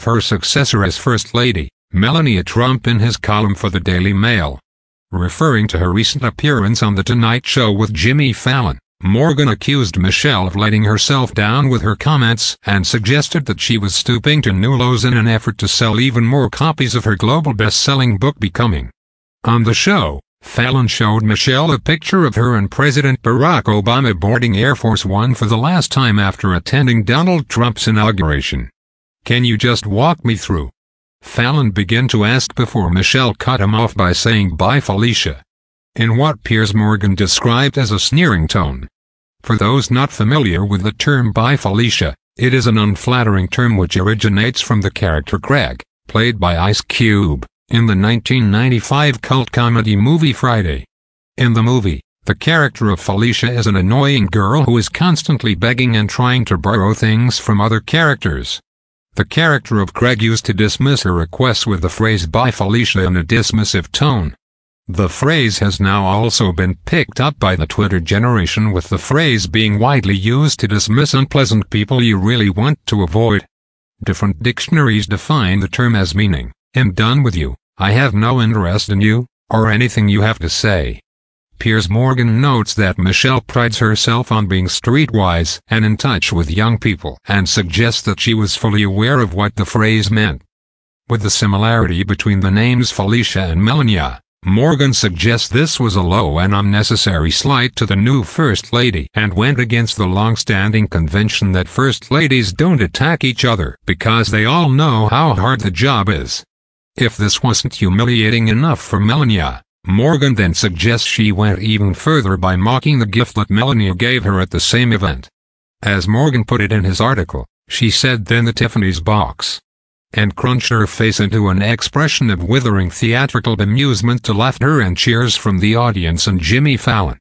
of her successor as First Lady, Melania Trump, in his column for the Daily Mail. Referring to her recent appearance on The Tonight Show with Jimmy Fallon, Morgan accused Michelle of letting herself down with her comments and suggested that she was stooping to new lows in an effort to sell even more copies of her global best-selling book Becoming. On the show, Fallon showed Michelle a picture of her and President Barack Obama boarding Air Force One for the last time after attending Donald Trump's inauguration. "Can you just walk me through?" Fallon began to ask before Michelle cut him off by saying "Bye Felicia," in what Piers Morgan described as a sneering tone. For those not familiar with the term "Bye Felicia," it is an unflattering term which originates from the character Greg, played by Ice Cube, in the 1995 cult comedy movie Friday. In the movie, the character of Felicia is an annoying girl who is constantly begging and trying to borrow things from other characters. The character of Greg used to dismiss her requests with the phrase "Bye Felicia" in a dismissive tone. The phrase has now also been picked up by the Twitter generation, with the phrase being widely used to dismiss unpleasant people you really want to avoid. Different dictionaries define the term as meaning, "I'm done with you, I have no interest in you, or anything you have to say." Piers Morgan notes that Michelle prides herself on being streetwise and in touch with young people, and suggests that she was fully aware of what the phrase meant. With the similarity between the names Felicia and Melania, Morgan suggests this was a low and unnecessary slight to the new First Lady, and went against the long-standing convention that First Ladies don't attack each other because they all know how hard the job is. If this wasn't humiliating enough for Melania, Morgan then suggests she went even further by mocking the gift that Melania gave her at the same event. As Morgan put it in his article, she said then the Tiffany's box, and crunched her face into an expression of withering theatrical bemusement to laughter and cheers from the audience and Jimmy Fallon.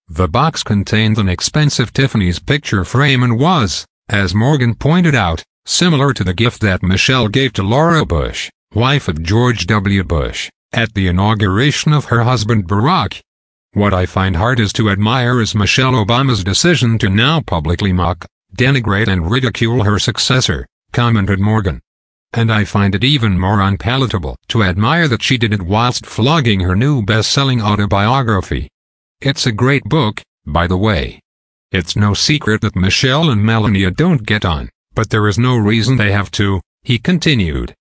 The box contained an expensive Tiffany's picture frame and was, as Morgan pointed out, similar to the gift that Michelle gave to Laura Bush, wife of George W. Bush, at the inauguration of her husband Barack. "What I find hard is to admire is Michelle Obama's decision to now publicly mock, denigrate and ridicule her successor," commented Morgan. "And I find it even more unpalatable to admire that she did it whilst flogging her new best-selling autobiography. It's a great book, by the way. It's no secret that Michelle and Melania don't get on, but there is no reason they have to," he continued.